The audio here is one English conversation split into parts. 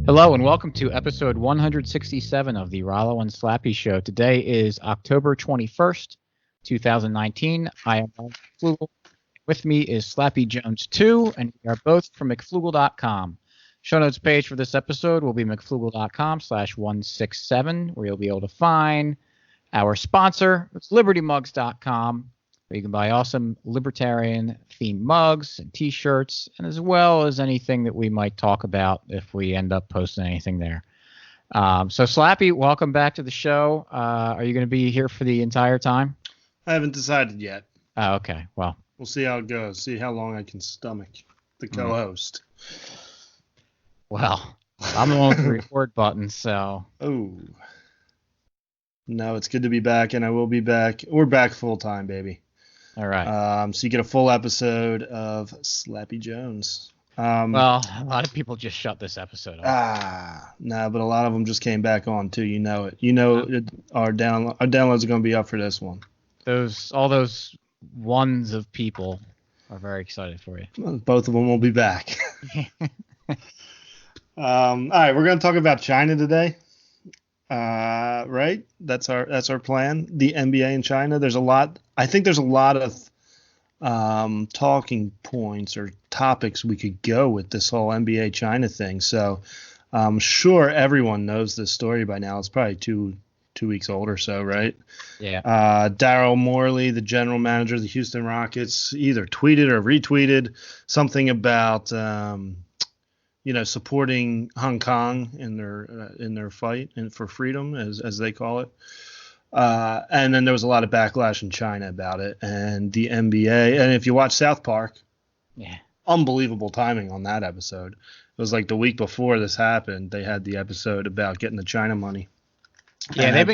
Hello and welcome to episode 167 of the Rollo and Slappy Show. Today is October 21st, 2019. I am Ron McFlugel. With me is Slappy Jones 2, and we are both from McFlugel.com. Show notes page for this episode will be McFlugel.com/167, where you'll be able to find our sponsor. It's LibertyMugs.com, where you can buy awesome libertarian-themed mugs and T-shirts, and as well as anything that we might talk about if we end up posting anything there. So, Slappy, welcome back to the show. Are you going to be here for the entire time? I haven't decided yet. Oh, okay. Well, we'll see how it goes. See how long I can stomach the co-host. Well, I'm the one with the record button, so. Oh. No, it's good to be back, and I will be back. We're back full time, baby. All right. So you get a full episode of Slappy Jones. Well, a lot of people just shut this episode off. No, but a lot of them just came back on too. You know it. You know our downloads are going to be up for this one. All those ones of people are very excited for you. Well, both of them will be back. All right, we're going to talk about China today. Right? That's our plan. The NBA in China. I think there's a lot of talking points or topics we could go with this whole NBA China thing. So I'm sure everyone knows this story by now. It's probably two weeks old or so, right? Yeah. Daryl Morey, the general manager of the Houston Rockets, either tweeted or retweeted something about supporting Hong Kong in their fight and for freedom, as they call it. And then there was a lot of backlash in China about it, and the NBA. And if you watch South Park, yeah, unbelievable timing on that episode. It was like the week before this happened. They had the episode about getting the China money. Yeah, they've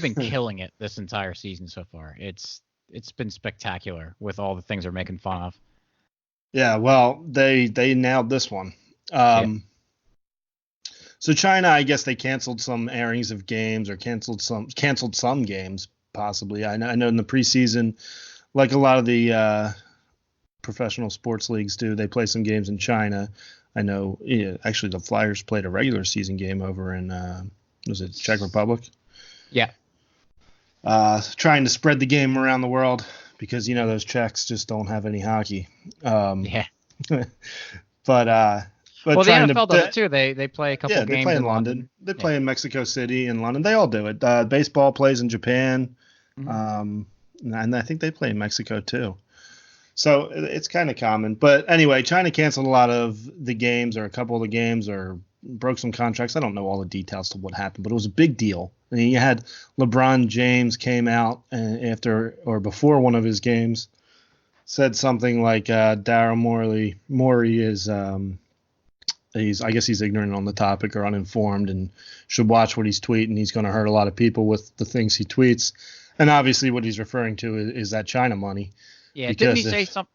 been killing it this entire season so far. It's been spectacular with all the things they're making fun of. Yeah, well, they nailed this one. So China, I guess they canceled some airings of games or canceled some games possibly. I know in the preseason, like a lot of the professional sports leagues do, they play some games in China. I know actually the Flyers played a regular season game over in was it Czech Republic? Yeah. Trying to spread the game around the world because those Czechs just don't have any hockey. Yeah. But well, the NFL does it too. They play a couple games. Yeah, they play in London. They play in Mexico City and London. They all do it. Baseball plays in Japan, and I think they play in Mexico too. So it's kind of common. But anyway, China canceled a lot of the games, or a couple of the games, or broke some contracts. I don't know all the details to what happened, but it was a big deal. And you had LeBron James came out after or before one of his games, said something like Daryl Morey is I guess he's ignorant on the topic or uninformed and should watch what he's tweeting. He's going to hurt a lot of people with the things he tweets. And obviously what he's referring to is that China money. Yeah, didn't he say something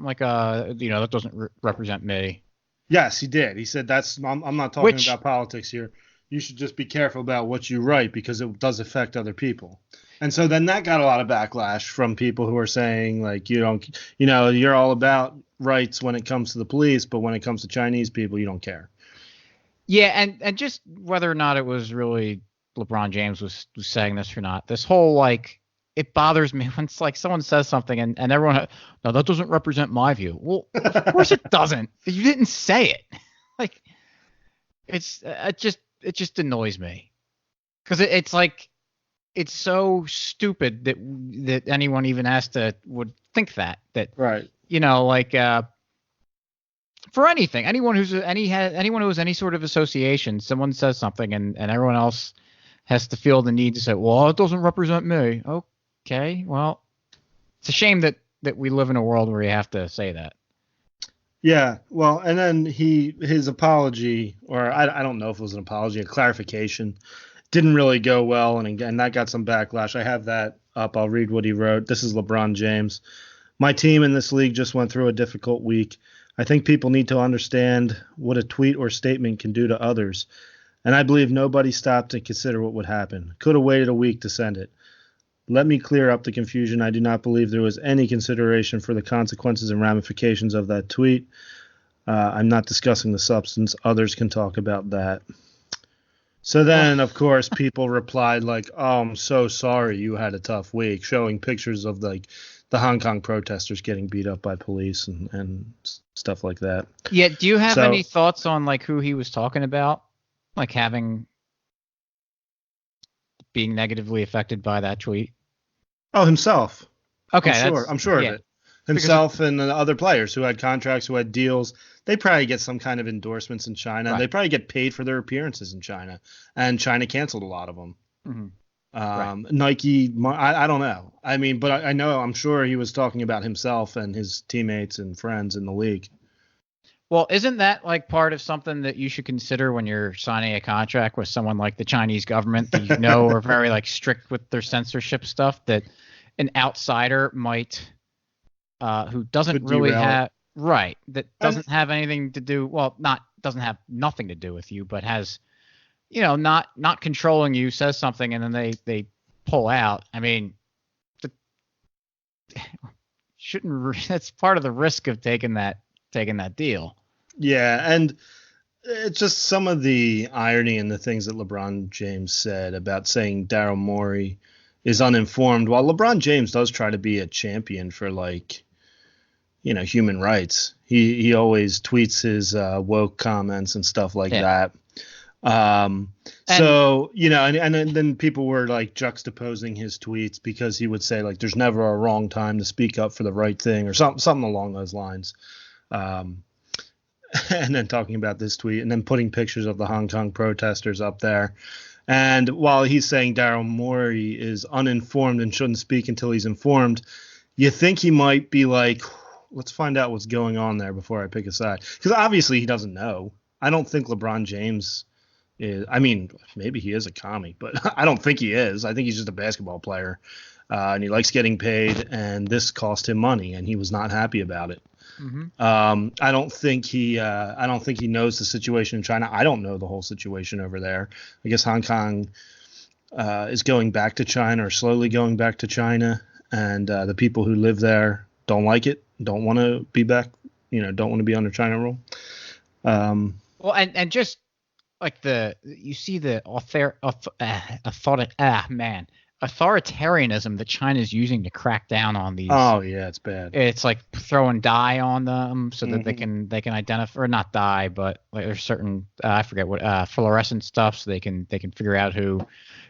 like that doesn't represent me? Yes, he did. He said I'm not talking about politics here. You should just be careful about what you write because it does affect other people. And so then that got a lot of backlash from people who are saying like you're all about rights when it comes to the police, but when it comes to Chinese people, you don't care. Yeah, and just whether or not it was really LeBron James was saying this or not, this whole it bothers me when it's like someone says something and everyone, no, that doesn't represent my view. Well, of course it doesn't. You didn't say it. It just annoys me because it's like it's so stupid that anyone even would think that right. For anything, anyone who has any sort of association, someone says something and everyone else has to feel the need to say, well, it doesn't represent me. Okay, well, it's a shame that we live in a world where you have to say that. Yeah, well, and then his apology, or I don't know if it was an apology, a clarification, didn't really go well, and again, that got some backlash. I have that up. I'll read what he wrote. This is LeBron James. My team in this league just went through a difficult week. I think people need to understand what a tweet or statement can do to others, and I believe nobody stopped to consider what would happen. Could have waited a week to send it. Let me clear up the confusion. I do not believe there was any consideration for the consequences and ramifications of that tweet. I'm not discussing the substance. Others can talk about that. So then, of course, people replied like, "Oh, I'm so sorry you had a tough week," showing pictures of like the Hong Kong protesters getting beat up by police and stuff like that. Yeah. Do you have any thoughts on like who he was talking about, like being negatively affected by that tweet? Oh, himself. Okay, I'm sure of it. Himself and the other players who had contracts, who had deals. They probably get some kind of endorsements in China. Right. They probably get paid for their appearances in China, and China canceled a lot of them. Mm-hmm. Nike, I don't know. I mean, but I know, I'm sure he was talking about himself and his teammates and friends in the league. Well, isn't that like part of something that you should consider when you're signing a contract with someone like the Chinese government that you know are very like strict with their censorship stuff, that an outsider might who doesn't really have that doesn't have anything to do, well, doesn't have nothing to do with you, but has, not controlling you, says something and then they pull out. I mean, that's part of the risk of taking that deal. Yeah, and it's just some of the irony in the things that LeBron James said about saying Daryl Morey is uninformed, while LeBron James does try to be a champion for like, human rights. He always tweets his woke comments and stuff like that. So, and then people were like juxtaposing his tweets because he would say like, there's never a wrong time to speak up for the right thing or something along those lines. And then talking about this tweet and then putting pictures of the Hong Kong protesters up there. And while he's saying Daryl Morey is uninformed and shouldn't speak until he's informed, you think he might be like, let's find out what's going on there before I pick a side. Because obviously he doesn't know. I don't think LeBron James is. I mean, maybe he is a commie, but I don't think he is. I think he's just a basketball player, and he likes getting paid. And this cost him money, and he was not happy about it. Mm-hmm. I don't think he knows the situation in China. I don't know the whole situation over there. I guess Hong Kong is going back to China or slowly going back to China, and the people who live there don't like it, don't want to be back, don't want to be under China rule. Well, and just like you see the authoritarianism that China's using to crack down on these. Oh yeah, it's bad. It's like throwing dye on them so that they can identify, or not dye, but like there's certain I forget what fluorescent stuff, so they can figure out who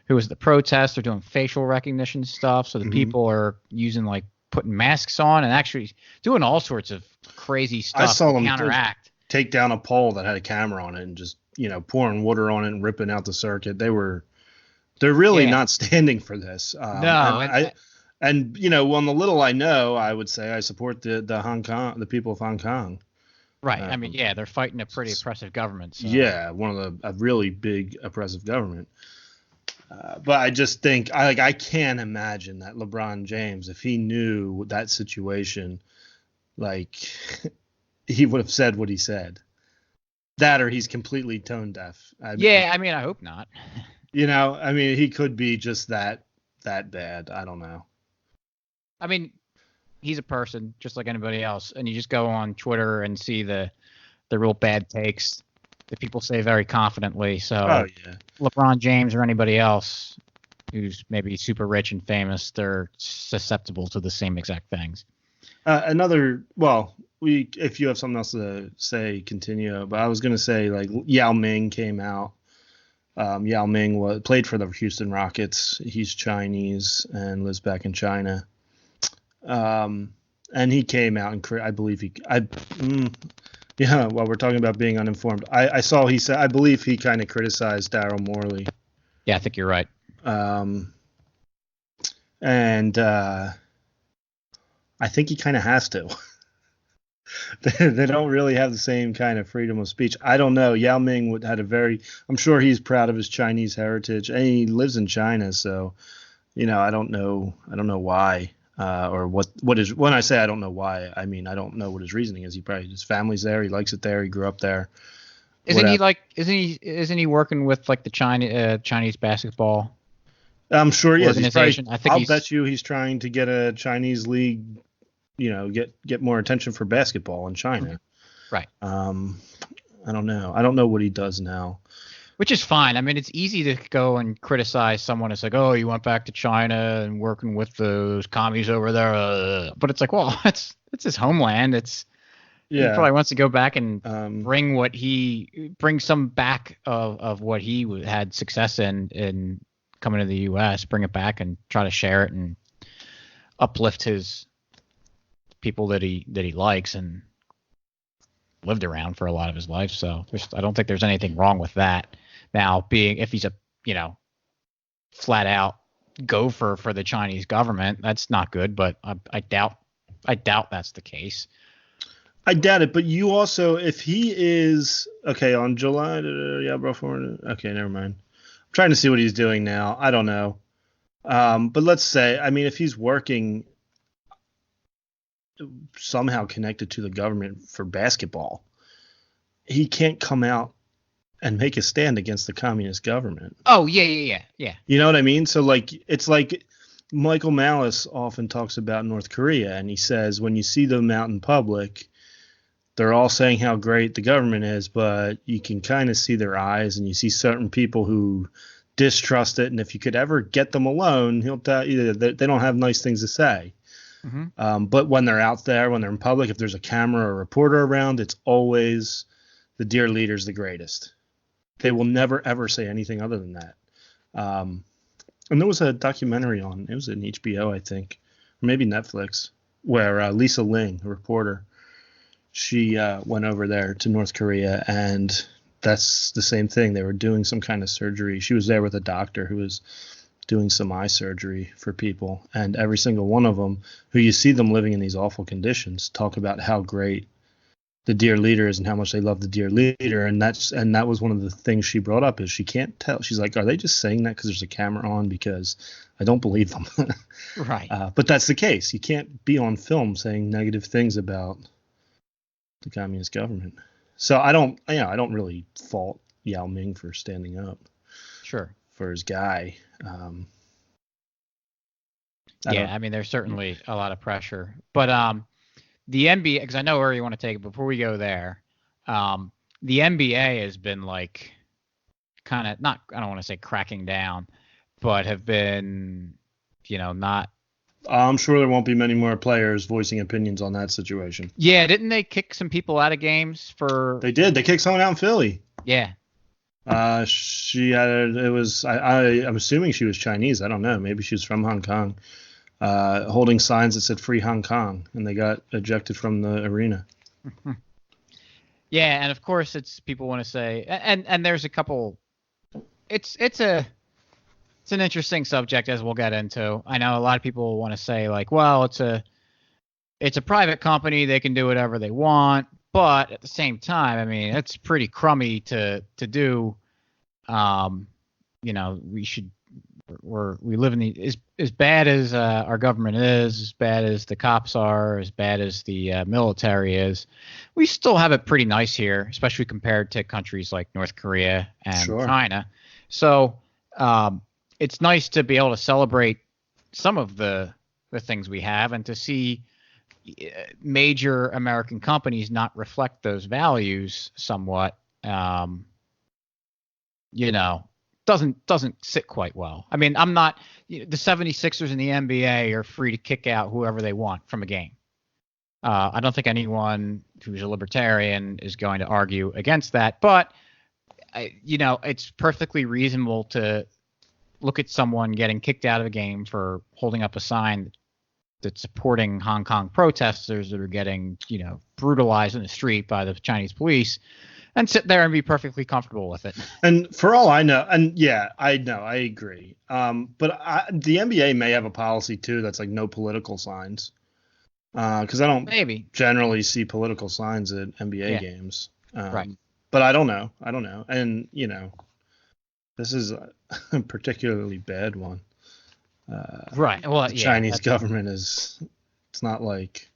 was the protest. They're doing facial recognition stuff, so the people are using like putting masks on and actually doing all sorts of crazy stuff. I saw them counteract. Take down a pole that had a camera on it and just pouring water on it and ripping out the circuit. They're really not standing for this. No, and on the little I know, I would say I support the people of Hong Kong. Right. I mean, they're fighting a pretty oppressive government. So. Yeah, a really big oppressive government. But I just think I can't imagine that LeBron James, if he knew that situation, like he would have said what he said. That or he's completely tone deaf. I mean, I hope not. I mean, he could be just that bad. I don't know. I mean, he's a person just like anybody else, and you just go on Twitter and see the real bad takes that people say very confidently. So LeBron James or anybody else who's maybe super rich and famous, they're susceptible to the same exact things. If you have something else to say, continue. But I was going to say, like, Yao Ming came out. Yao Ming played for the Houston Rockets. He's Chinese and lives back in China. And he came out and while we're talking about being uninformed, I saw he said, I believe he kind of criticized Daryl Morey. Yeah, I think you're right. And I think he kind of has to. They don't really have the same kind of freedom of speech. I don't know. Yao Ming had I'm sure he's proud of his Chinese heritage, and he lives in China. So, I don't know why, or what is, when I say I don't know why, I mean, I don't know what his reasoning is. His family's there. He likes it there. He grew up there. Isn't he working with like the Chinese basketball? I'm sure he is. Organization. I'll bet you he's trying to get a Chinese league, get more attention for basketball in China. Right. I don't know. I don't know what he does now. Which is fine. I mean, it's easy to go and criticize someone. It's like, oh, you went back to China and working with those commies over there. But it's like, well, it's his homeland. He probably wants to go back and bring some back of what he had success in coming to the U.S., bring it back and try to share it and uplift his people that he likes and lived around for a lot of his life. So I don't think there's anything wrong with that. Now, if he's a, flat out gopher for the Chinese government, that's not good, but I doubt that's the case. I doubt it, but you also, if he is, okay, on July, okay, never mind. I'm trying to see what he's doing now. I don't know. But let's say, I mean, if he's working somehow connected to the government for basketball, he can't come out and make a stand against the communist government. Oh, yeah. You know what I mean? So, it's like Michael Malice often talks about North Korea, and he says when you see them out in public, they're all saying how great the government is, but you can kind of see their eyes, and you see certain people who distrust it, and if you could ever get them alone, he'll tell you that they don't have nice things to say. Mm-hmm. But when they're out there, when they're in public, if there's a camera or a reporter around, it's always the dear leader's the greatest. They will never, ever say anything other than that. And there was a documentary it was an HBO, I think, or maybe Netflix, where Lisa Ling, a reporter, she went over there to North Korea, and that's the same thing. They were doing some kind of surgery. She was there with a doctor who was doing some eye surgery for people, and every single one of them, who you see them living in these awful conditions, talk about how great the dear leader is and how much they love the dear leader. And that was one of the things she brought up, is she can't tell. She's like, are they just saying that because there's a camera on? Because I don't believe them. Right. But that's the case. You can't be on film saying negative things about the communist government. So I don't really fault Yao Ming for standing up. Sure. For his guy. I mean, there's certainly a lot of pressure, but the NBA, because I know where you want to take it. Before we go there, the NBA has been like kind of not, I don't want to say cracking down, but have been, not. I'm sure there won't be many more players voicing opinions on that situation. Yeah, didn't they kick some people out of games for? They did. They kicked someone out in Philly. Yeah. I'm assuming she was Chinese. I don't know. Maybe she was from Hong Kong. Holding signs that said "Free Hong Kong," and they got ejected from the arena. Yeah, and of course, it's people want to say, and there's a couple. It's an interesting subject, as we'll get into. I know a lot of people want to say like, well, it's a private company, they can do whatever they want, but at the same time, I mean, it's pretty crummy to do. We live in as bad as our government is, as bad as the cops are, as bad as the military is, we still have it pretty nice here, especially compared to countries like North Korea and China. So it's nice to be able to celebrate some of the things we have, and to see major American companies not reflect those values somewhat. Doesn't sit quite well. I mean, I'm not the 76ers in the NBA are free to kick out whoever they want from a game. I don't think anyone who's a libertarian is going to argue against that, but it's perfectly reasonable to look at someone getting kicked out of a game for holding up a sign that's supporting Hong Kong protesters that are getting, brutalized in the street by the Chinese police, and sit there and be perfectly comfortable with it. And for all I know, and yeah, I know, I agree. But the NBA may have a policy too that's like no political signs. Because I don't generally see political signs at NBA games. Right. But I don't know. And, this is a particularly bad one. Right. Well, the Chinese government it's not like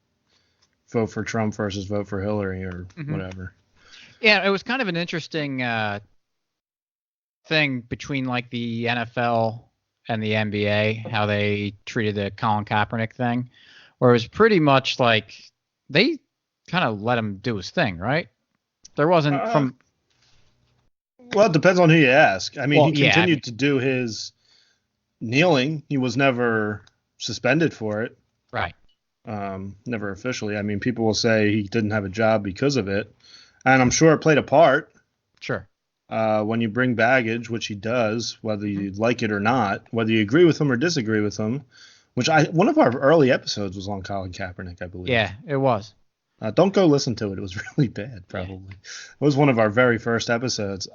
vote for Trump versus vote for Hillary or whatever. Yeah, it was kind of an interesting thing between like the NFL and the NBA, how they treated the Colin Kaepernick thing, where it was pretty much like they kind of let him do his thing, right? There wasn't from. Well, it depends on who you ask. I mean, Well, he continued to do his kneeling. He was never suspended for it. Right. Never officially. I mean, people will say he didn't have a job because of it, and I'm sure it played a part. Sure. When you bring baggage, which he does, whether you like it or not, whether you agree with him or disagree with him, which one of our early episodes was on Colin Kaepernick, I believe. Yeah, it was. Don't go listen to it. It was really bad, probably. Yeah. It was one of our very first episodes.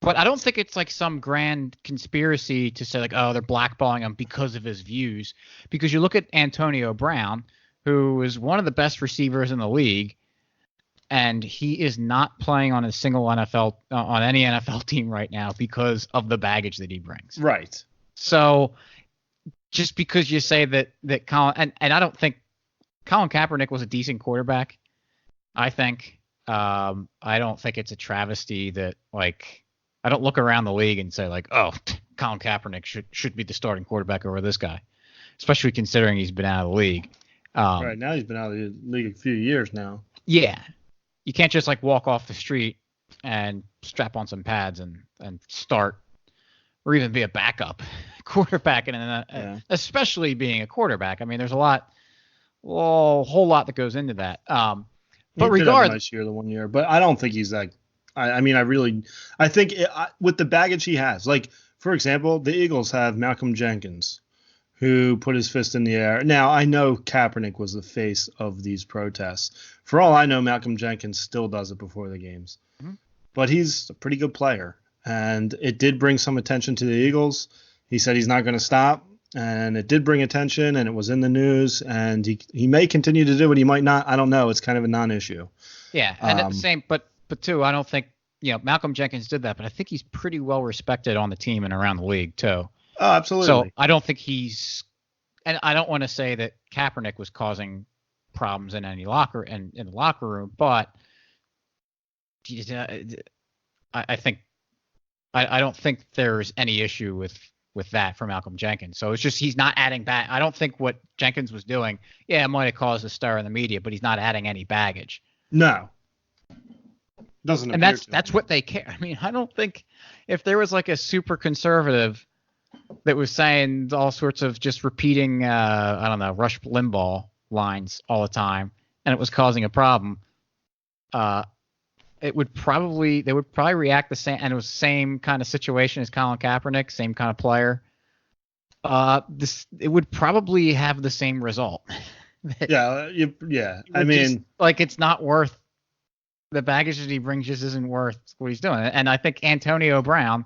But I don't think it's like some grand conspiracy to say like, oh, they're blackballing him because of his views. Because you look at Antonio Brown, who is one of the best receivers in the league, and he is not playing on a single on any NFL team right now because of the baggage that he brings. Right. So just because you say that Colin, and I don't think Colin Kaepernick was a decent quarterback, I think. I don't think it's a travesty that like. I don't look around the league and say like, oh, Colin Kaepernick should be the starting quarterback over this guy, especially considering he's been out of the league. Right now he's been out of the league a few years now. Yeah, you can't just like walk off the street and strap on some pads and start, or even be a backup quarterback, and especially being a quarterback. I mean, there's a whole lot that goes into that. But regardless, have a nice year the 1 year, but I don't think he's that. I think with the baggage he has, like, for example, the Eagles have Malcolm Jenkins, who put his fist in the air. Now, I know Kaepernick was the face of these protests. For all I know, Malcolm Jenkins still does it before the games. Mm-hmm. But he's a pretty good player, and it did bring some attention to the Eagles. He said he's not going to stop, and it did bring attention, and it was in the news, and he may continue to do it. He might not. I don't know. It's kind of a non-issue. Yeah, and at the same, but too, I don't think, Malcolm Jenkins did that, but I think he's pretty well respected on the team and around the league too. Oh, absolutely. So I don't think and I don't want to say that Kaepernick was causing problems in any locker in the locker room, but I think I don't think there's any issue with that for Malcolm Jenkins. So it's just he's not adding back. I don't think what Jenkins was doing, it might have caused a stir in the media, but he's not adding any baggage. No. Doesn't, and that's what they care. I mean, I don't think if there was like a super conservative that was saying all sorts of just repeating I don't know, Rush Limbaugh lines all the time, and it was causing a problem, they would probably react the same, and it was the same kind of situation as Colin Kaepernick, same kind of player. It would probably have the same result. Yeah. I mean, like, it's not worth. The baggage that he brings just isn't worth what he's doing. And I think Antonio Brown,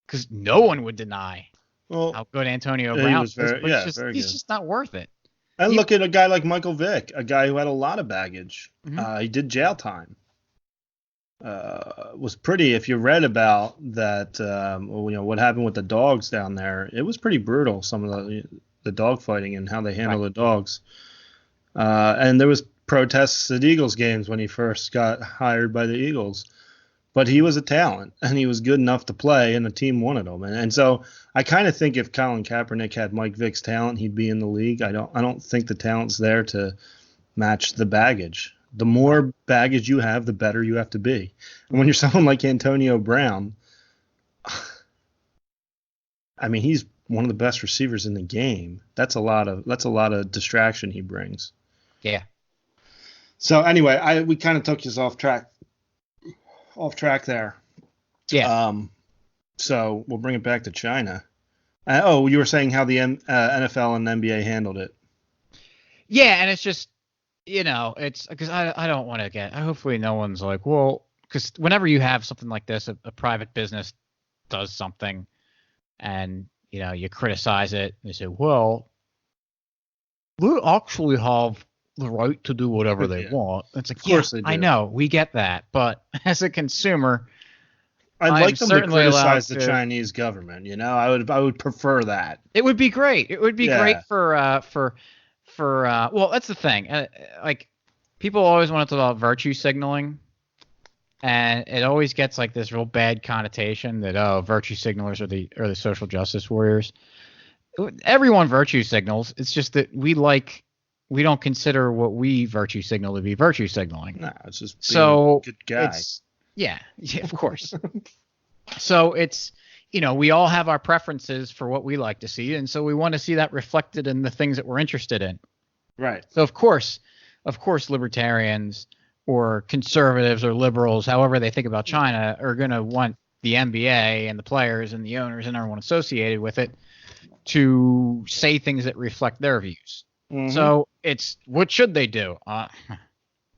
because no one would deny how good Antonio Brown is, but he's just not worth it. And look at a guy like Michael Vick, a guy who had a lot of baggage. Mm-hmm. He did jail time. Was pretty, if you read about that, what happened with the dogs down there, it was pretty brutal, some of the dog fighting and how they handle the dogs. And there was protests at Eagles games when he first got hired by the Eagles, but he was a talent and he was good enough to play, and the team wanted him. And so I kind of think if Colin Kaepernick had Mike Vick's talent, he'd be in the league. I don't think the talent's there to match the baggage. The more baggage you have, the better you have to be. And when you're someone like Antonio Brown, I mean, he's one of the best receivers in the game. That's a lot of distraction he brings. Yeah. So anyway, we kind of took us off track there. Yeah. So we'll bring it back to China. You were saying how the NFL and NBA handled it. Yeah, and it's just, it's because I don't want to get. Hopefully, no one's like, well, because whenever you have something like this, a private business does something, and you criticize it. They say, well, they actually have the right to do whatever they want. It's like, of course they do. I know, we get that, but as a consumer, I'd like them to criticize the Chinese government. I would prefer that. It would be great. It would be great for well, that's the thing. Like, people always want to talk about virtue signaling, and it always gets like this real bad connotation that virtue signalers are the social justice warriors. Everyone virtue signals. It's just that we like we don't consider what we virtue signal to be virtue signaling. No, it's just being So a good guy. it's yeah, of course. So it's, we all have our preferences for what we like to see, and so we want to see that reflected in the things that we're interested in. Right. So of course, libertarians or conservatives or liberals, however they think about China, are going to want the NBA and the players and the owners and everyone associated with it to say things that reflect their views. Mm-hmm. So it's, what should they do? I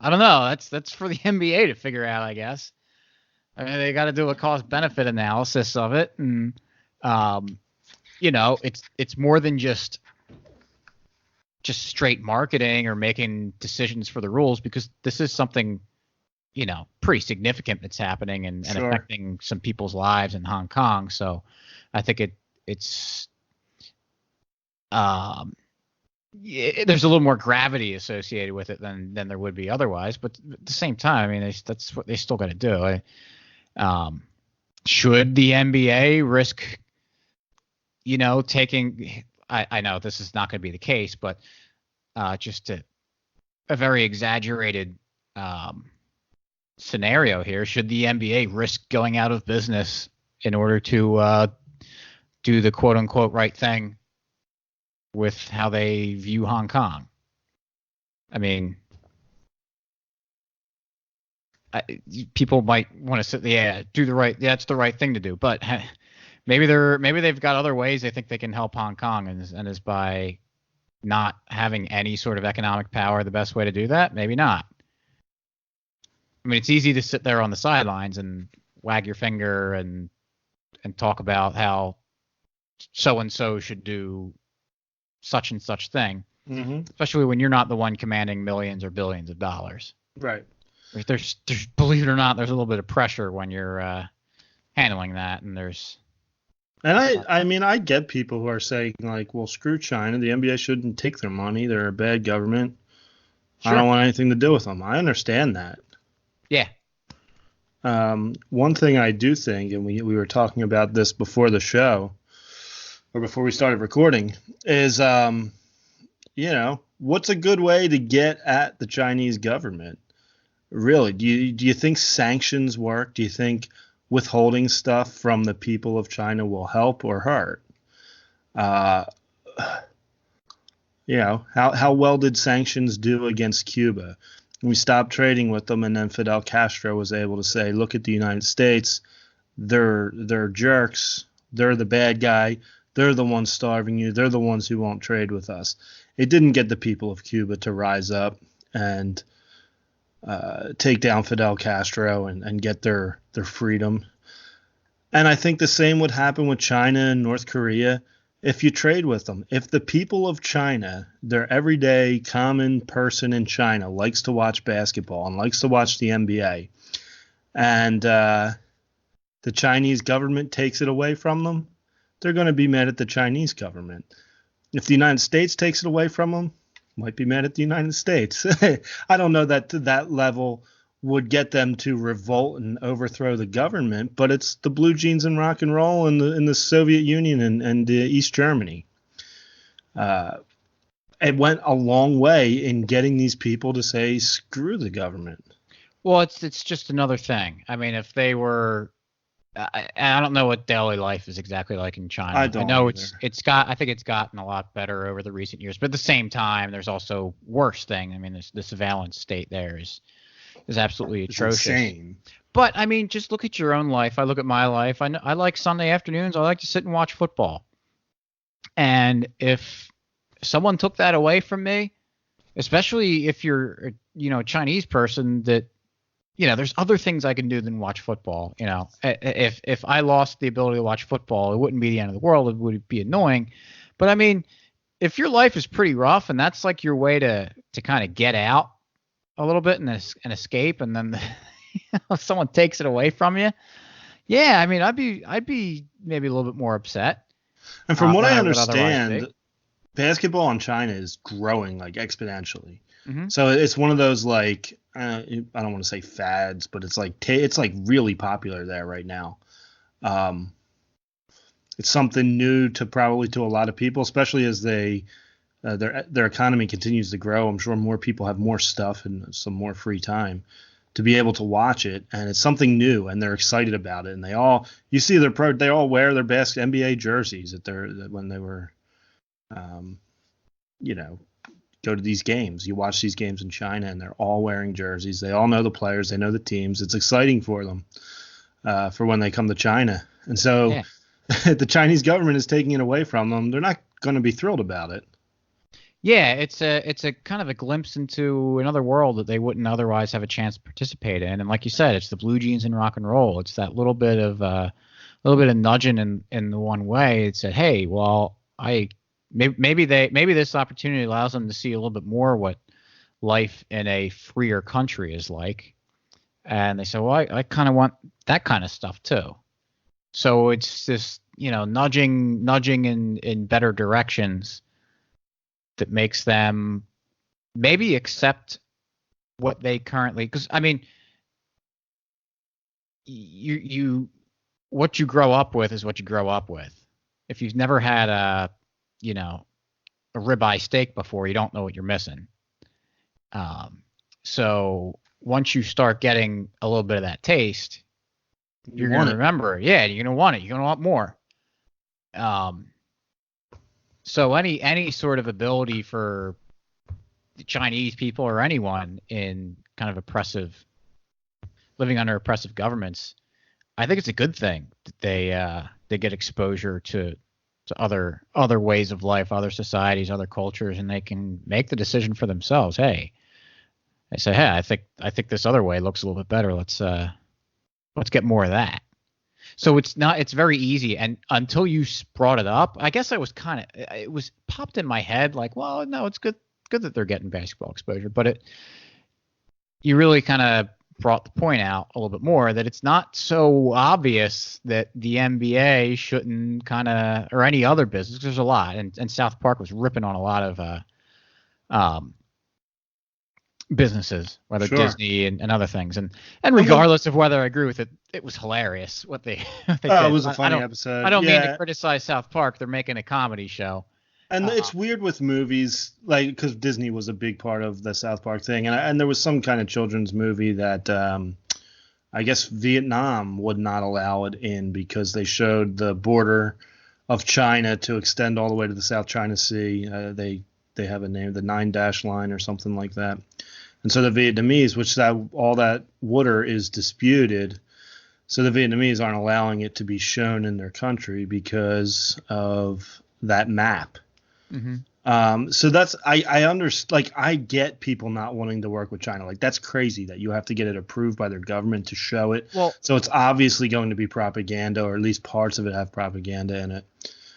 don't know. That's for the NBA to figure out, I guess. I mean, they got to do a cost benefit analysis of it, and it's more than just straight marketing or making decisions for the rules, because this is something, pretty significant that's happening and Sure. affecting some people's lives in Hong Kong. So I think it's there's a little more gravity associated with it than there would be otherwise. But at the same time, I mean, that's what they still got to do. Should the NBA risk, taking? I know this is not going to be the case, but just a very exaggerated scenario here. Should the NBA risk going out of business in order to do the quote unquote right thing with how they view Hong Kong? I mean, people might want to say, do the right. That's the right thing to do. But maybe they've got other ways they think they can help Hong Kong, and is by not having any sort of economic power the best way to do that? Maybe not. I mean, it's easy to sit there on the sidelines and wag your finger and talk about how so and so should do such and such thing, especially when you're not the one commanding millions or billions of dollars. Right. There's believe it or not, there's a little bit of pressure when you're handling that, and there's. And I mean, I get people who are saying, like, well, screw China. The NBA shouldn't take their money. They're a bad government. Sure. I don't want anything to do with them. I understand that. Yeah. One thing I do think, and we were talking about this before the show, or before we started recording, is, what's a good way to get at the Chinese government? Really, do you think sanctions work? Do you think withholding stuff from the people of China will help or hurt? How well did sanctions do against Cuba? We stopped trading with them, and then Fidel Castro was able to say, look at the United States. They're jerks. They're the bad guy. They're the ones starving you. They're the ones who won't trade with us. It didn't get the people of Cuba to rise up and take down Fidel Castro and get their freedom. And I think the same would happen with China and North Korea if you trade with them. If the people of China, their everyday common person in China, likes to watch basketball and likes to watch the NBA, and the Chinese government takes it away from them, they're going to be mad at the Chinese government. If the United States takes it away from them, might be mad at the United States. I don't know that to that level would get them to revolt and overthrow the government, but it's the blue jeans and rock and roll in the Soviet Union and East Germany. It went a long way in getting these people to say, screw the government. Well, it's just another thing. I mean, if they were, I don't know what daily life is exactly like in China. I know either. I think it's gotten a lot better over the recent years, but at the same time, there's also worse thing. I mean, the surveillance state there is absolutely atrocious. It's insane. But I mean, just look at your own life. I look at my life. I like Sunday afternoons. I like to sit and watch football. And if someone took that away from me, especially if you're a Chinese person, that there's other things I can do than watch football. If I lost the ability to watch football, it wouldn't be the end of the world. It would be annoying. But I mean, if your life is pretty rough and that's like your way to kind of get out a little bit and escape, and then if someone takes it away from you, yeah, I mean, I'd be maybe a little bit more upset. And from what I understand, basketball in China is growing like exponentially. Mm-hmm. So it's one of those like I don't want to say fads, but it's like really popular there right now. It's something new to a lot of people, especially as they their economy continues to grow. I'm sure more people have more stuff and some more free time to be able to watch it, and it's something new, and they're excited about it. And they all wear their best NBA jerseys when they were, go to these games. You watch these games in China, and they're all wearing jerseys. They all know the players, they know the teams. It's exciting for them for when they come to China. And so the Chinese government is taking it away from them. They're not going to be thrilled about it. Yeah, it's a kind of a glimpse into another world that they wouldn't otherwise have a chance to participate in. And like you said, it's the blue jeans and rock and roll. It's that little bit of nudging in the one way. It said, hey, well, maybe this opportunity allows them to see a little bit more what life in a freer country is like. And they said, well, I kind of want that kind of stuff too. So it's this, nudging in better directions that makes them maybe accept what they currently, because I mean, what you grow up with is what you grow up with. If you've never had a ribeye steak before, you don't know what you're missing. So once you start getting a little bit of that taste, you're going to remember it. Yeah, you're going to want it. You're going to want more. So any sort of ability for the Chinese people or anyone in kind of living under oppressive governments, I think it's a good thing that they get exposure to other ways of life, other societies, other cultures, and they can make the decision for themselves. Hey, they say, hey, I think this other way looks a little bit better. Let's get more of that. So it's very easy. And until you brought it up, I guess it was popped in my head like, well, no, it's good that they're getting basketball exposure, but you really kind of brought the point out a little bit more that it's not so obvious that the NBA shouldn't or any other business. There's a lot, and South Park was ripping on a lot of businesses, whether Disney and other things, and regardless of whether I agree with it, it was hilarious what they did. It was a funny episode. I don't mean to criticize South Park. They're making a comedy show. And it's weird with movies, like, because Disney was a big part of the South Park thing, and there was some kind of children's movie that I guess Vietnam would not allow it in because they showed the border of China to extend all the way to the South China Sea. They have a name, the 9-dash line or something like that. And so the Vietnamese, which all that water is disputed, so the Vietnamese aren't allowing it to be shown in their country because of that map. Mm-hmm. So that's I understand. Like, I get people not wanting to work with China. Like, that's crazy that you have to get it approved by their government to show it. Well, so it's obviously going to be propaganda, or at least parts of it have propaganda in it.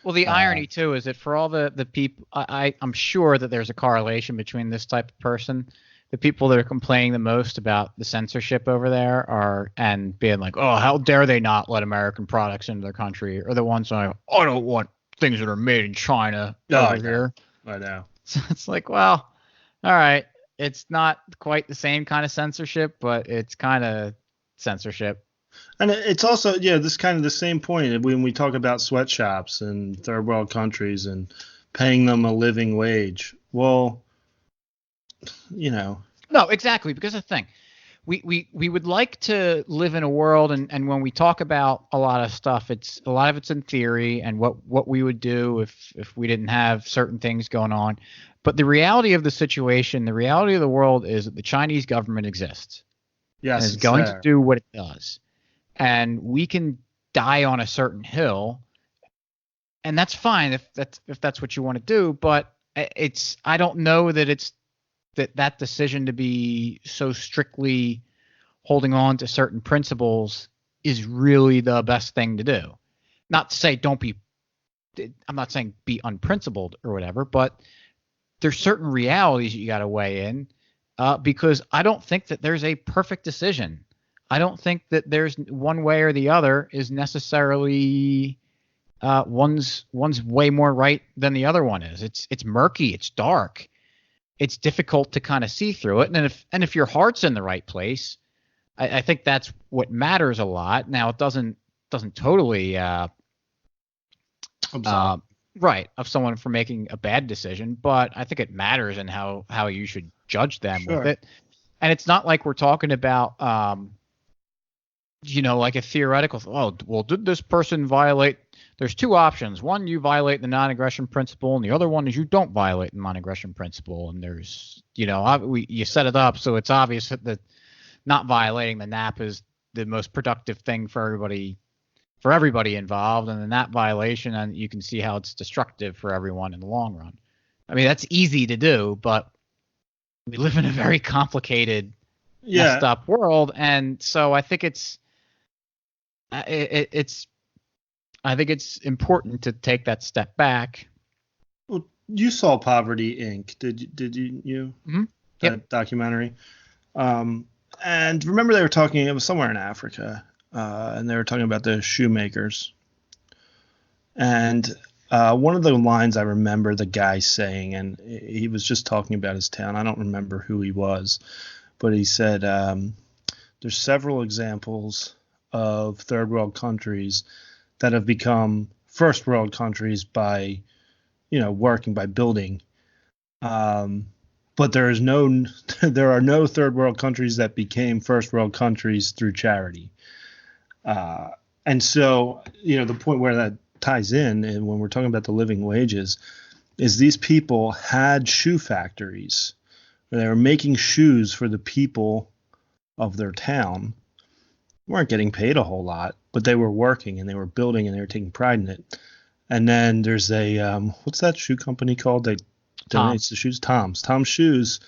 Well, the irony too is that for all the people, I'm sure that there's a correlation between this type of person. The people that are complaining the most about the censorship over there and being like, oh, how dare they not let American products into their country, or the ones saying, I don't want things that are made in China over here. I know. So it's like, well, all right, it's not quite the same kind of censorship, but it's kind of censorship. And it's also, this kind of the same point when we talk about sweatshops in third world countries and paying them a living wage. Well, No, exactly. Because the thing, we would like to live in a world, and when we talk about a lot of stuff, a lot of it's in theory and what we would do if we didn't have certain things going on. But the reality of the situation, the reality of the world is that the Chinese government exists. Yes, and is going to do what it does. And we can die on a certain hill, and that's fine if that's what you want to do. But I don't know that it's that decision to be so strictly holding on to certain principles is really the best thing to do. Not to say I'm not saying be unprincipled or whatever, but there's certain realities you got to weigh in because I don't think that there's a perfect decision. I don't think that there's one way or the other is necessarily one's way more right than the other one is. It's murky. It's dark. It's difficult to kind of see through it. And if your heart's in the right place, I think that's what matters a lot. Now, it doesn't totally Right, of someone for making a bad decision, but I think it matters in how you should judge them with Sure. it. And it's not like we're talking about like a theoretical, oh, well, did this person violate? There's two options. One, you violate the non-aggression principle, and the other one is you don't violate the non-aggression principle. And there's, you set it up so it's obvious that not violating the NAP is the most productive thing for everybody involved, and the NAP violation, and you can see how it's destructive for everyone in the long run. I mean, that's easy to do, but we live in a very complicated, messed up world, and so I think it's important to take that step back. Well, you saw Poverty Inc. Did you? Mm-hmm. That documentary. And remember they were talking, it was somewhere in Africa, and they were talking about the shoemakers. And one of the lines I remember the guy saying, and he was just talking about his town. I don't remember who he was, but he said there's several examples of third world countries that have become first world countries by, working, by building. But there are no third world countries that became first world countries through charity. And so, the point where that ties in, and when we're talking about the living wages, is these people had shoe factories where they were making shoes for the people of their town. They weren't getting paid a whole lot, but they were working and they were building and they were taking pride in it. And then there's a what's that shoe company called? They donates the shoes, Tom's Shoes.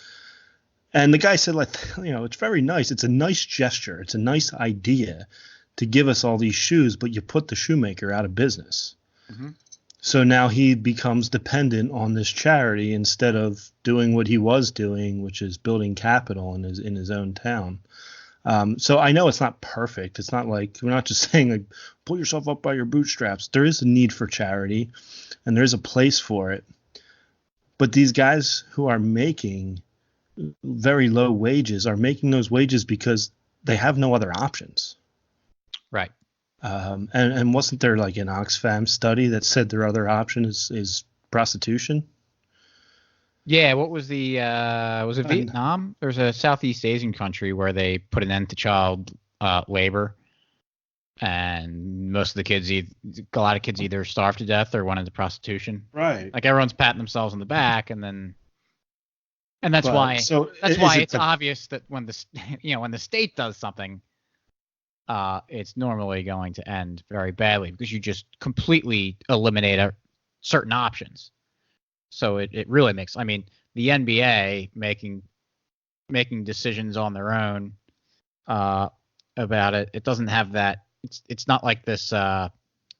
And the guy said, it's very nice. It's a nice gesture. It's a nice idea to give us all these shoes, but you put the shoemaker out of business. Mm-hmm. So now he becomes dependent on this charity instead of doing what he was doing, which is building capital in his own town. So I know it's not perfect. It's not like, we're not just saying pull yourself up by your bootstraps. There is a need for charity and there's a place for it. But these guys who are making very low wages are making those wages because they have no other options. Right. And wasn't there like an Oxfam study that said their other option is prostitution? Yeah. What was was it Vietnam? There's a Southeast Asian country where they put an end to child labor. And most of the kids, a lot of kids either starved to death or went into prostitution. Right. Like everyone's patting themselves on the back, and that's why it's obvious that when the state does something, it's normally going to end very badly because you just completely eliminate certain options. So it really makes. I mean, the NBA making decisions on their own about it. It doesn't have that. It's not like this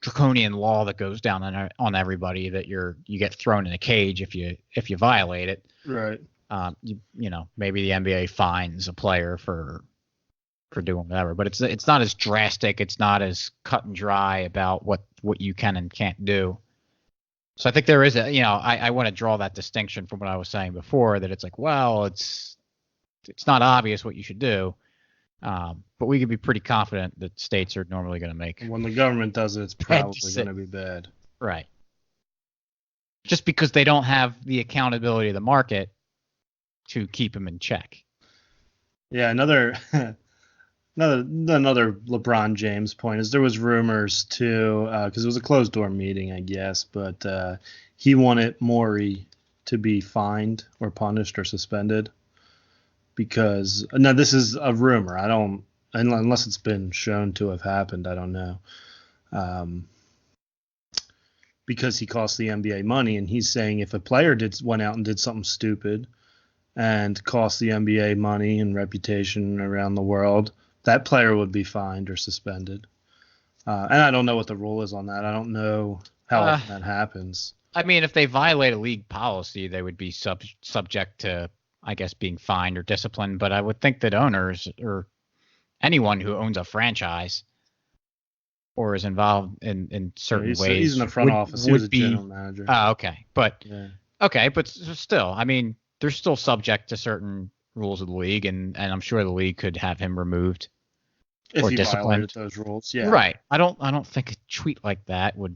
draconian law that goes down on everybody that you get thrown in a cage if you violate it. Right. Maybe the NBA fines a player for doing whatever, but it's not as drastic. It's not as cut and dry about what you can and can't do. So I think there is I want to draw that distinction from what I was saying before, that it's like, well, it's not obvious what you should do. But we could be pretty confident that states are normally going to make. When the government does it, it's probably going to be bad. Right. Just because they don't have the accountability of the market to keep them in check. Yeah, another LeBron James point is there was rumors too, because it was a closed door meeting, I guess, but he wanted Morey to be fined or punished or suspended. Because now this is a rumor. Unless it's been shown to have happened, I don't know. Because he cost the NBA money, and he's saying if a player went out and did something stupid and cost the NBA money and reputation around the world, that player would be fined or suspended. And I don't know what the rule is on that. I don't know how often that happens. I mean, if they violate a league policy, they would be subject to, I guess, being fined or disciplined. But I would think that owners or anyone who owns a franchise or is involved in certain ways. He's in the front office. He was a general manager. Oh, okay. But still, I mean, they're still subject to certain rules of the league, and I'm sure the league could have him removed if or he disciplined. Violated those rules. Yeah. Right. I don't think a tweet like that would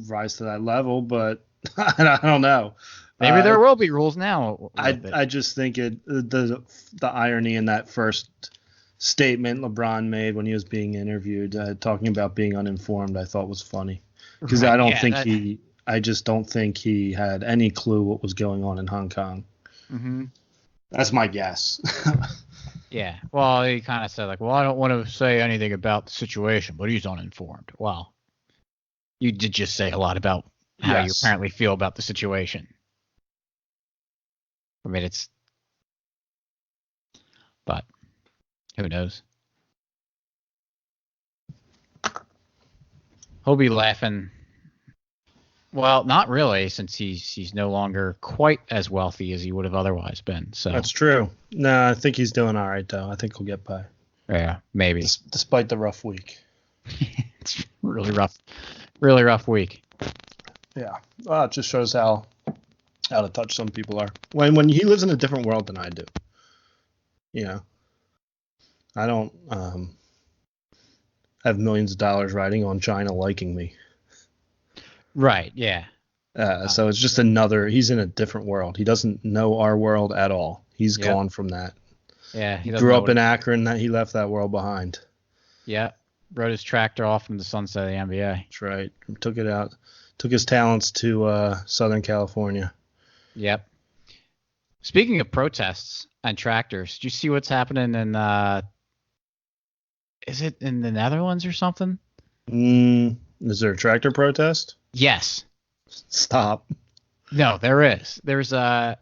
rise to that level, but I don't know. Maybe there will be rules now. I just think the irony in that first statement LeBron made when he was being interviewed, talking about being uninformed, I thought was funny, because I just don't think he had any clue what was going on in Hong Kong. Mm-hmm. That's my guess. Yeah. Well, he kind of said like, well, I don't want to say anything about the situation, but he's uninformed. Well, you did just say a lot about how you apparently feel about the situation. I mean, but who knows? He'll be laughing. Well, not really, since he's no longer quite as wealthy as he would have otherwise been. So that's true. No, I think he's doing all right though. I think he'll get by. Yeah, maybe. Despite the rough week. It's really rough week. Yeah. Well, it just shows how out of touch some people are. When he lives in a different world than I do. I don't have millions of dollars riding on China liking me. Right, yeah. So it's just he's in a different world. He doesn't know our world at all. He's gone from that. Yeah. He grew up in Akron, he left that world behind. Yeah. Rode his tractor off from the sunset of the NBA. That's right. Took his talents to Southern California. Yep. Speaking of protests and tractors, do you see what's happening in is it in the Netherlands or something? Is there a tractor protest? Yes. Stop. No, there is. The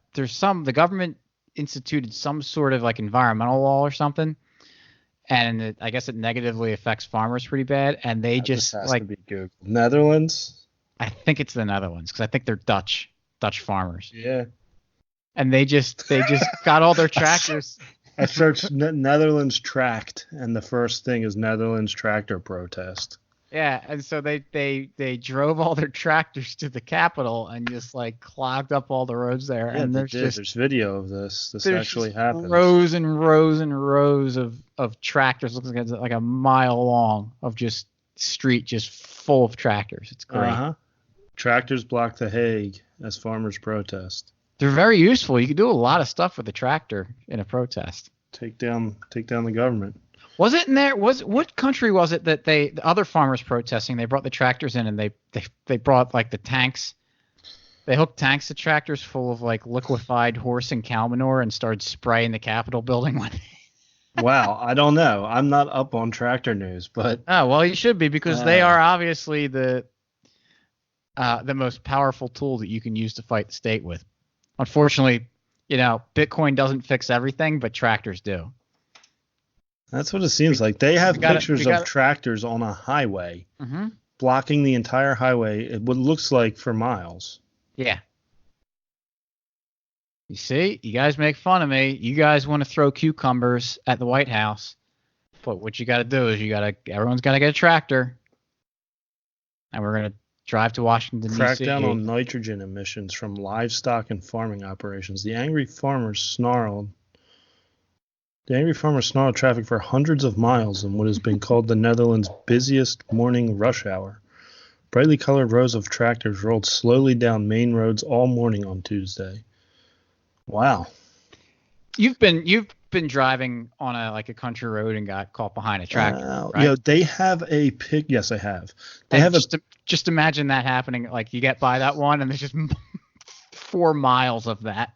government instituted some sort of like environmental law or something, and I guess it negatively affects farmers pretty bad, and they just has like to be Google. Netherlands? I think it's the Netherlands because I think they're Dutch farmers. Yeah. And they just got all their tractors. I searched Netherlands tracked, and the first thing is Netherlands tractor protest. Yeah, and so they drove all their tractors to the capital and just like clogged up all the roads there. Yeah, and there's video of this. This actually happens. Rows and rows and rows of tractors, looks like it's like a mile long of just street just full of tractors. It's great. Uh-huh. Tractors block The Hague as farmers protest. They're very useful. You can do a lot of stuff with a tractor in a protest. Take down the government. Was it in there? What country was it that the other farmers protesting? They brought the tractors in and they brought like the tanks. They hooked tanks to tractors full of like liquefied horse and cow manure and started spraying the Capitol building with it. Wow, I don't know. I'm not up on tractor news, but oh well, you should be because they are obviously the most powerful tool that you can use to fight the state with. Unfortunately, Bitcoin doesn't fix everything, but tractors do. That's what it seems like. They have pictures of tractors on a highway, blocking the entire highway, what looks like for miles. Yeah. You see, you guys make fun of me. You guys want to throw cucumbers at the White House, but what you got to do is everyone's got to get a tractor, and we're gonna drive to Washington, D.C. Crack down on nitrogen emissions from livestock and farming operations. The angry farmers snarled traffic for hundreds of miles in what has been called the Netherlands' busiest morning rush hour. Brightly colored rows of tractors rolled slowly down main roads all morning on Tuesday. Wow. You've been driving on a country road and got caught behind a tractor, right? They have a pic. Yes, I have. Just imagine that happening. Like you get by that one and there's just 4 miles of that.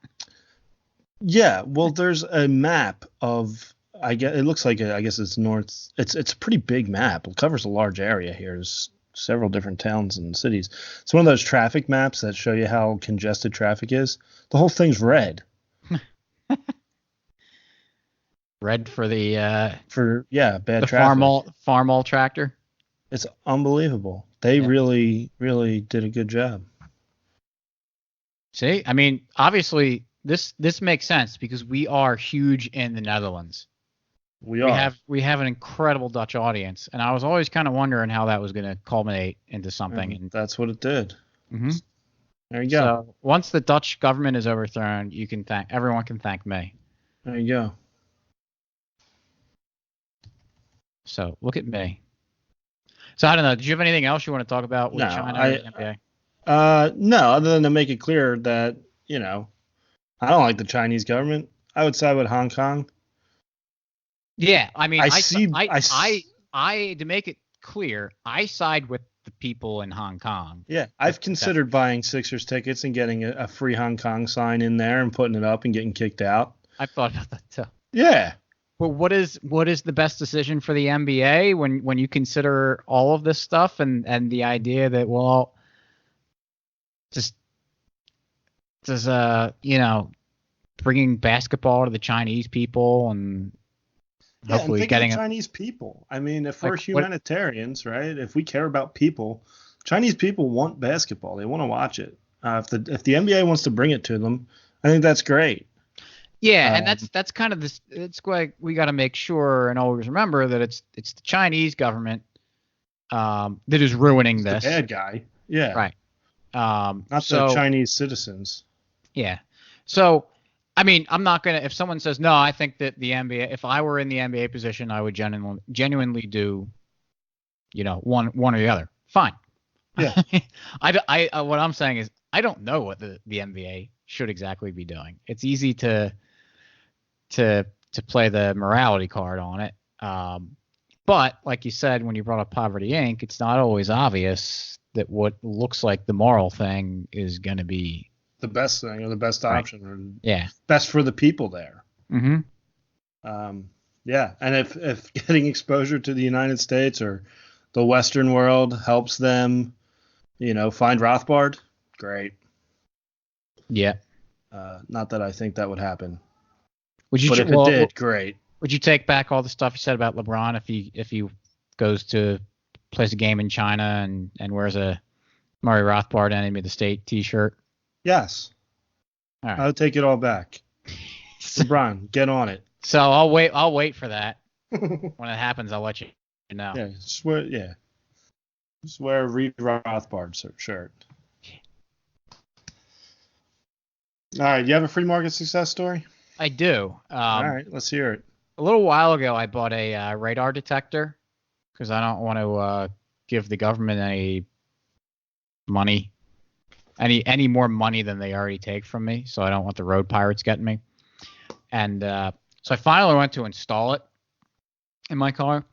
Yeah, well, there's a map of. It looks like I guess it's north. It's a pretty big map. It covers a large area here. There's several different towns and cities. It's one of those traffic maps that show you how congested traffic is. The whole thing's red. Red for the bad the traffic. Farmall tractor. It's unbelievable. They really did a good job. See, I mean, obviously. This makes sense because we are huge in the Netherlands. We have an incredible Dutch audience, and I was always kind of wondering how that was going to culminate into something. And that's what it did. Mm-hmm. There you go. So once the Dutch government is overthrown, everyone can thank me. There you go. So look at me. So I don't know. Do you have anything else you want to talk about with No, China or the NBA? No, other than to make it clear that, you know, I don't like the Chinese government. I would side with Hong Kong. Yeah, I mean, I to make it clear, I side with the people in Hong Kong. Yeah, I've considered buying Sixers tickets and getting a free Hong Kong sign in there and putting it up and getting kicked out. I've thought about that too. Yeah. But what is the best decision for the NBA when you consider all of this stuff and the idea that, well, just you know, bringing basketball to the Chinese people and hopefully and getting Chinese people. I mean, if we're humanitarians, right? If we care about people, Chinese people want basketball. They want to watch it. If the NBA wants to bring it to them, I think that's great. Yeah, and that's kind of this. It's why we got to make sure and always remember that it's the Chinese government that is ruining this. The bad guy. Yeah. Right. Not the Chinese citizens. Yeah. So, I mean, I'm not gonna. If someone says no, I think that the NBA. If I were in the NBA position, I would genuinely do, you know, one or the other. Fine. Yeah. I what I'm saying is I don't know what the NBA should exactly be doing. It's easy to play the morality card on it. But like you said, when you brought up Poverty Inc., it's not always obvious that what looks like the moral thing is going to be the best thing or the best option or best for the people there. Mm-hmm. Yeah. And if getting exposure to the United States or the Western world helps them, you know, find Rothbard, great. Yeah. Not that I think that would happen. But if it did, great. Would you take back all the stuff you said about LeBron if he goes to plays a game in China and wears a Murray Rothbard Enemy of the State T-shirt? Yes. All right. I would take it all back. LeBron, get on it. So I'll wait for that. When it happens, I'll let you know. Yeah, just wear a Reed Rothbard shirt. All right, you have a free market success story? I do. All right, let's hear it. A little while ago, I bought a radar detector because I don't want to give the government any money, any more money than they already take from me. So I don't want the road pirates getting me. And so I finally went to install it in my car.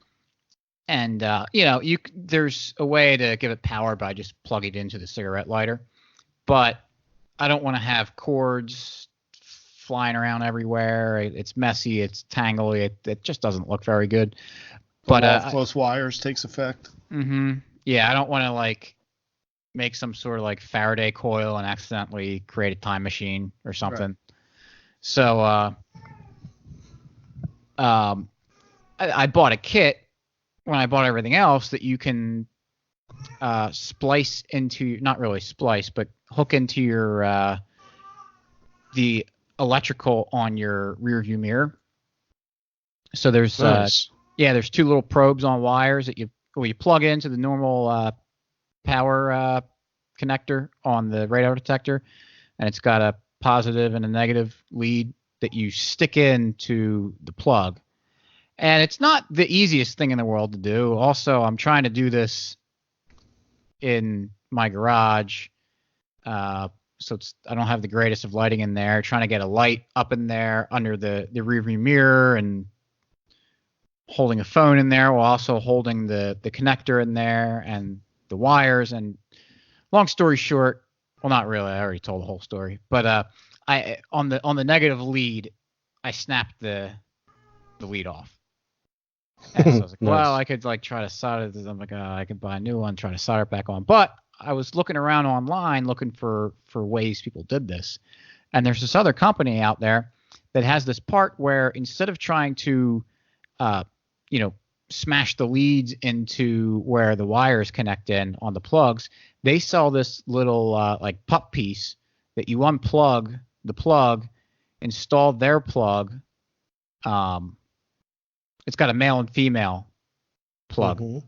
And you know, there's a way to give it power by just plugging it into the cigarette lighter, but I don't want to have cords flying around everywhere. It's messy. It's tangly. It just doesn't look very good. But close wires takes effect. Mm-hmm. Yeah, I don't want to like make some sort of like Faraday coil and accidentally create a time machine or something. Right. So I bought a kit when I bought everything else that you can splice into, not really splice, but hook into your the electrical on your rear view mirror. So there's there's two little probes on wires that you plug into the normal power connector on the radar detector, and it's got a positive and a negative lead that you stick into the plug. And it's not the easiest thing in the world to do. Also, I'm trying to do this in my garage, so I don't have the greatest of lighting in there. Trying to get a light up in there under the rearview mirror and holding a phone in there while also holding the connector in there and the wires. And long story short, well, not really. I already told the whole story. But I on the negative lead, I snapped the lead off. And so I was like, well, I could like try to solder this. I'm like, I could buy a new one, try to solder it back on. But I was looking around online looking for ways people did this. And there's this other company out there that has this part where instead of trying to, smash the leads into where the wires connect in on the plugs, they sell this little like pup piece that you unplug the plug, install their plug. It's got a male and female plug. Mm-hmm.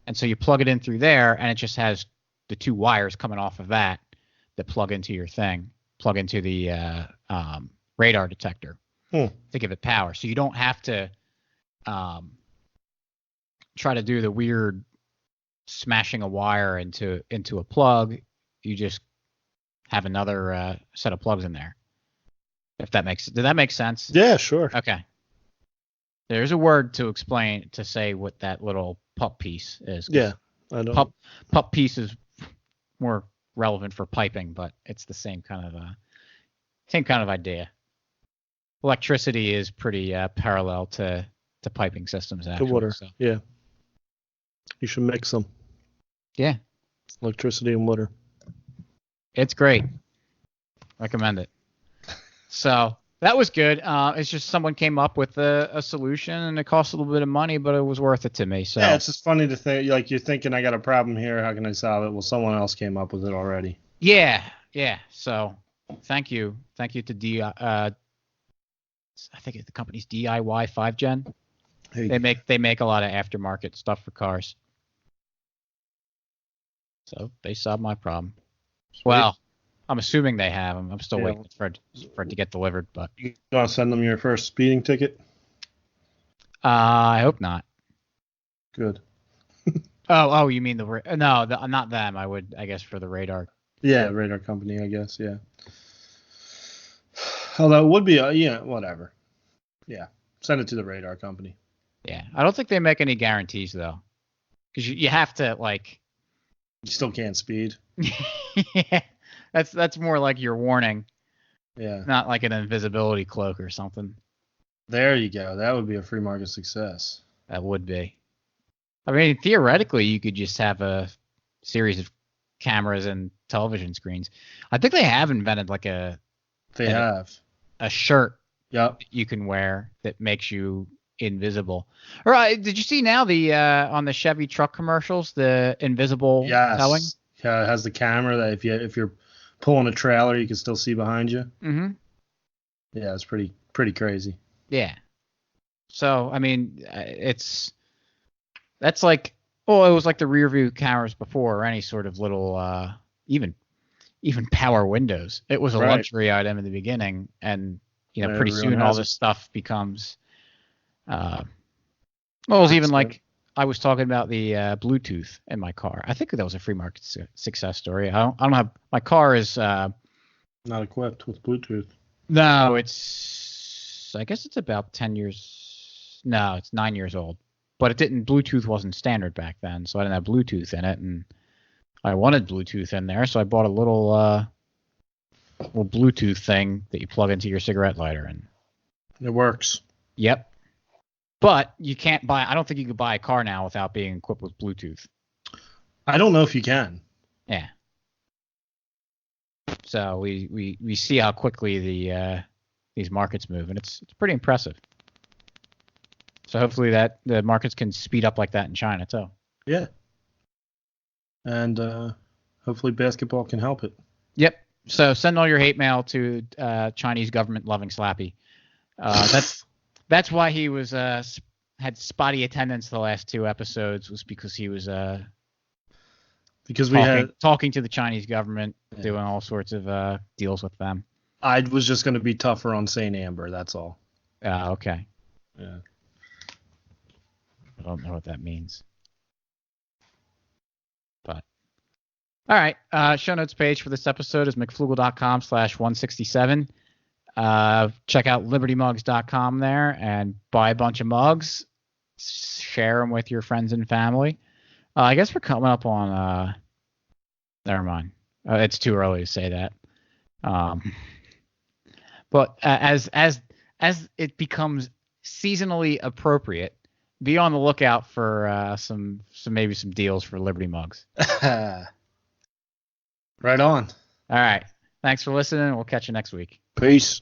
And so you plug it in through there, and it just has the two wires coming off of that plug into your thing, plug into the radar detector to give it power. So you don't have to try to do the weird smashing a wire into a plug. You just have another set of plugs in there. Did that make sense? Yeah, sure. Okay. There's a word to say what that little pup piece is. Yeah, I know. Pup piece is more relevant for piping, but it's the same kind of idea. Electricity is pretty parallel to piping systems. Actually, the water. So. Yeah. You should mix them. Yeah. Electricity and water. It's great. Recommend it. So that was good. It's just someone came up with a solution, and it cost a little bit of money, but it was worth it to me. So yeah, it's just funny to think, like, you're thinking I got a problem here. How can I solve it? Well, someone else came up with it already. Yeah. So thank you to I think the company's DIY 5Gen. Hey. They make a lot of aftermarket stuff for cars. So they solved my problem. Sweet. Well, I'm assuming they have. I'm still waiting for it to get delivered. But you want to send them your first speeding ticket? I hope not. Good. Oh, you mean not them. I would, I guess, for the radar. Yeah, radar company, I guess. Yeah. Although it would be, whatever. Yeah, send it to the radar company. Yeah, I don't think they make any guarantees though, because you have to like. You still can't speed. Yeah, that's more like your warning. Yeah. Not like an invisibility cloak or something. There you go. That would be a free market success. That would be. I mean, theoretically, you could just have a series of cameras and television screens. I think they have invented like a shirt. Yep. You can wear that makes you invisible. All right, did you see now the on the Chevy truck commercials, the invisible towing? Yeah, it has the camera that if you're pulling a trailer, you can still see behind you. Mm-hmm. Yeah, it's pretty crazy. Yeah. So I mean, that's like, well, it was like the rear view cameras before, or any sort of little even power windows. It was a luxury item in the beginning, and pretty soon all this stuff becomes. Well, it was even like I was talking about the Bluetooth in my car. I think that was a free market success story. I don't have, my car is not equipped with Bluetooth. No, I guess it's about 10 years. No, it's 9 years old. But Bluetooth wasn't standard back then, so I didn't have Bluetooth in it, and I wanted Bluetooth in there, so I bought a little Bluetooth thing that you plug into your cigarette lighter, and it works. Yep. But you can't buy. I don't think you could buy a car now without being equipped with Bluetooth. I don't know if you can. Yeah. So we see how quickly these markets move, and it's pretty impressive. So hopefully that the markets can speed up like that in China too. Yeah. And hopefully basketball can help it. Yep. So send all your hate mail to Chinese government loving Slappy. That's why he was had spotty attendance the last 2 episodes, was because he was talking to the Chinese government, doing all sorts of deals with them. I was just going to be tougher on St. Amber, that's all. Okay. Yeah. I don't know what that means. But all right, show notes page for this episode is mcflugel.com/167. Check out libertymugs.com there and buy a bunch of mugs. Share them with your friends and family. I guess we're coming up on. Never mind. It's too early to say that. But as it becomes seasonally appropriate, be on the lookout for some deals for Liberty Mugs. Right on. All right. Thanks for listening. We'll catch you next week. Peace.